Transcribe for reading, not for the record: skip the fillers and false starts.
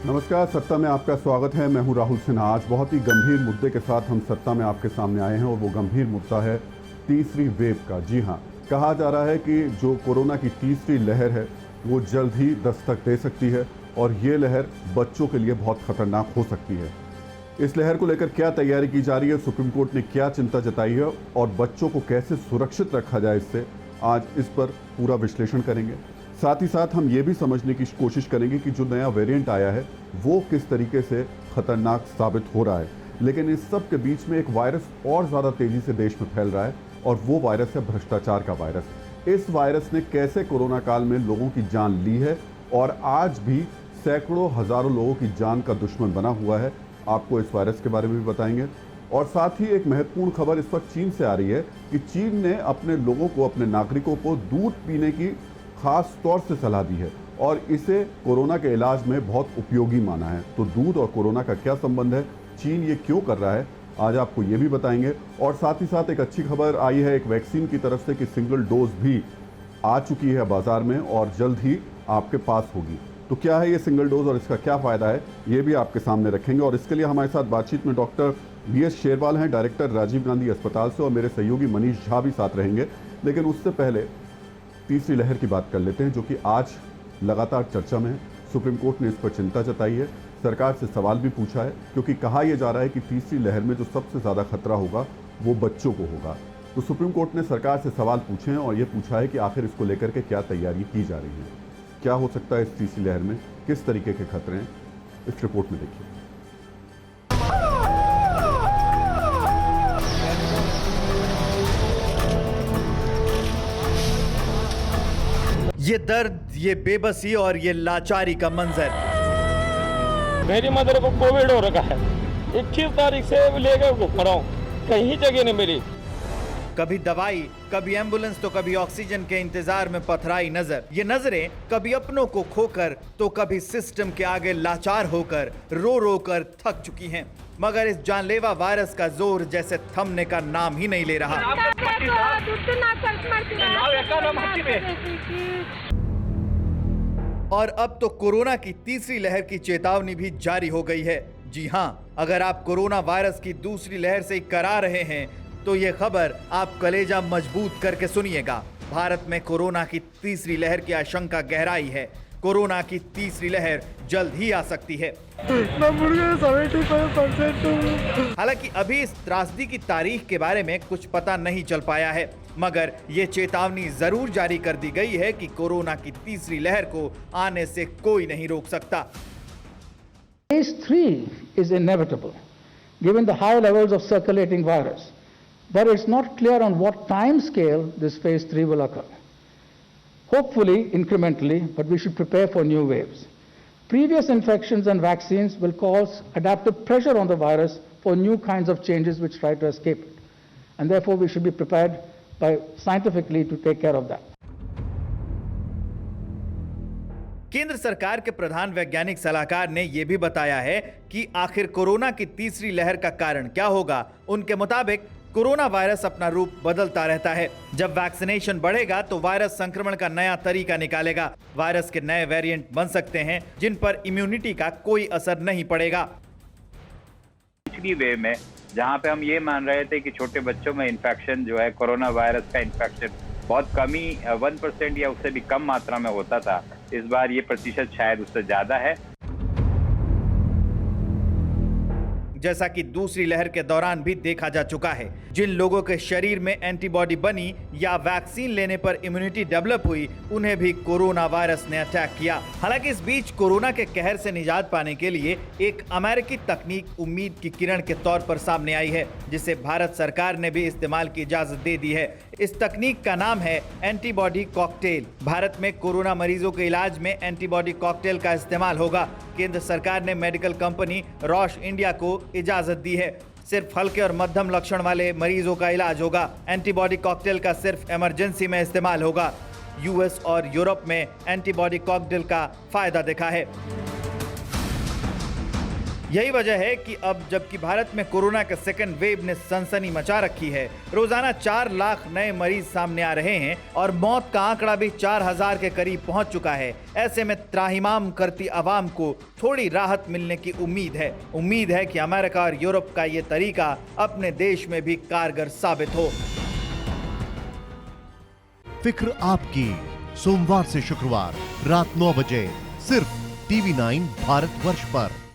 नमस्कार, सत्ता में आपका स्वागत है। मैं हूं राहुल सिन्हा। आज बहुत ही गंभीर मुद्दे के साथ हम सत्ता में आपके सामने आए हैं और वो गंभीर मुद्दा है तीसरी वेव का। जी हां, कहा जा रहा है कि जो कोरोना की तीसरी लहर है वो जल्द ही दस्तक दे सकती है और ये लहर बच्चों के लिए बहुत खतरनाक हो सकती है। इस लहर को लेकर क्या तैयारी की जा रही है, सुप्रीम कोर्ट ने क्या चिंता जताई है और बच्चों को कैसे सुरक्षित रखा जाए, इससे आज इस पर पूरा विश्लेषण करेंगे। साथ ही साथ हम ये भी समझने की कोशिश करेंगे कि जो नया वेरिएंट आया है वो किस तरीके से खतरनाक साबित हो रहा है। लेकिन इस सब के बीच में एक वायरस और ज़्यादा तेज़ी से देश में फैल रहा है और वो वायरस है भ्रष्टाचार का वायरस। इस वायरस ने कैसे कोरोना काल में लोगों की जान ली है और आज भी सैकड़ों हज़ारों लोगों की जान का दुश्मन बना हुआ है, आपको इस वायरस के बारे में भी बताएंगे। और साथ ही एक महत्वपूर्ण खबर इस वक्त चीन से आ रही है कि चीन ने अपने लोगों को, अपने नागरिकों को दूध पीने की खास तौर से सलाह दी है और इसे कोरोना के इलाज में बहुत उपयोगी माना है। तो दूध और कोरोना का क्या संबंध है, चीन ये क्यों कर रहा है, आज आपको ये भी बताएंगे। और साथ ही साथ एक अच्छी खबर आई है एक वैक्सीन की तरफ से कि सिंगल डोज भी आ चुकी है बाजार में और जल्द ही आपके पास होगी। तो क्या है ये सिंगल डोज और इसका क्या फ़ायदा है, ये भी आपके सामने रखेंगे। और इसके लिए हमारे साथ बातचीत में डॉक्टर BS शेरवाल हैं, डायरेक्टर राजीव गांधी अस्पताल से, और मेरे सहयोगी मनीष झा भी साथ रहेंगे। लेकिन उससे पहले तीसरी लहर की बात कर लेते हैं, जो कि आज लगातार चर्चा में है। सुप्रीम कोर्ट ने इस पर चिंता जताई है, सरकार से सवाल भी पूछा है, क्योंकि कहा यह जा रहा है कि तीसरी लहर में जो सबसे ज़्यादा खतरा होगा वो बच्चों को होगा। तो सुप्रीम कोर्ट ने सरकार से सवाल पूछे हैं और ये पूछा है कि आखिर इसको लेकर के क्या तैयारी की जा रही है, क्या हो सकता है इस तीसरी लहर में, किस तरीके के खतरे हैं, इस रिपोर्ट में देखिए। ये दर्द, ये बेबसी और ये लाचारी का मंजर। मेरी मदर को कोविड हो रखा है, 21 तारीख से लेकर घूम रहा हूँ, कहीं जगह नहीं मिली। कभी दवाई, कभी एम्बुलेंस तो कभी ऑक्सीजन के इंतजार में पथराई नजर। ये नजरें कभी अपनों को खोकर तो कभी सिस्टम के आगे लाचार होकर रो रो कर थक चुकी हैं। मगर इस जानलेवा वायरस का जोर जैसे थमने का नाम ही नहीं ले रहा। और अब तो कोरोना की तीसरी लहर की चेतावनी भी जारी हो गई है। जी हां, अगर आप कोरोना वायरस की दूसरी लहर से करा रहे हैं तो ये खबर आप कलेजा मजबूत करके सुनिएगा। भारत में कोरोना की तीसरी लहर की आशंका गहराई है। कोरोना की तीसरी लहर जल्द ही आ सकती है। हालांकि अभी इस त्रासदी की तारीख के बारे में कुछ पता नहीं चल पाया है, मगर ये चेतावनी जरूर जारी कर दी गई है कि कोरोना की तीसरी लहर को आने से कोई नहीं रोक सकता। Phase 3 is inevitable, given the high levels of circulating virus, but it's not clear on what time scale this phase 3 will occur. Hopefully incrementally, but we should prepare for new waves. Previous infections and vaccines will cause adaptive pressure on the virus for new kinds of changes which try to escape it. And therefore we should be prepared by scientifically to take care of that. केंद्र सरकार के प्रधान वैज्ञानिक सलाहकार ने यह भी बताया है कि आखिर कोरोना की तीसरी लहर का कारण क्या होगा। उनके मुताबिक कोरोना वायरस अपना रूप बदलता रहता है। जब वैक्सीनेशन बढ़ेगा तो वायरस संक्रमण का नया तरीका निकालेगा। वायरस के नए वेरिएंट बन सकते हैं जिन पर इम्यूनिटी का कोई असर नहीं पड़ेगा। पिछली वेव में जहां पे हम ये मान रहे थे कि छोटे बच्चों में इन्फेक्शन जो है, कोरोना वायरस का इन्फेक्शन बहुत कमी 1% या उससे भी कम मात्रा में होता था, इस बार ये प्रतिशत शायद उससे ज्यादा है। जैसा कि दूसरी लहर के दौरान भी देखा जा चुका है, जिन लोगों के शरीर में एंटीबॉडी बनी या वैक्सीन लेने पर इम्यूनिटी डेवलप हुई, उन्हें भी कोरोना वायरस ने अटैक किया। हालांकि इस बीच कोरोना के कहर से निजात पाने के लिए एक अमेरिकी तकनीक उम्मीद की किरण के तौर पर सामने आई है, जिसे भारत सरकार ने भी इस्तेमाल की इजाजत दे दी है। इस तकनीक का नाम है एंटीबॉडी कॉकटेल। भारत में कोरोना मरीजों के इलाज में एंटीबॉडी कॉकटेल का इस्तेमाल होगा। केंद्र सरकार ने मेडिकल कंपनी रॉश इंडिया को इजाजत दी है। सिर्फ हल्के और मध्यम लक्षण वाले मरीजों का इलाज होगा। एंटीबॉडी कॉकटेल का सिर्फ इमरजेंसी में इस्तेमाल होगा। यूएस और यूरोप में एंटीबॉडी कॉकटेल का फायदा देखा है। यही वजह है कि अब जबकि भारत में कोरोना के सेकंड वेव ने सनसनी मचा रखी है, रोजाना 4 लाख नए मरीज सामने आ रहे हैं और मौत का आंकड़ा भी 4000 के करीब पहुंच चुका है। ऐसे में त्राहिमाम करती आवाम को थोड़ी राहत मिलने की उम्मीद है। उम्मीद है कि अमेरिका और यूरोप का ये तरीका अपने देश में भी कारगर साबित हो। फिक्र आपकी, सोमवार से शुक्रवार रात 9 बजे सिर्फ TV9 भारतवर्ष पर।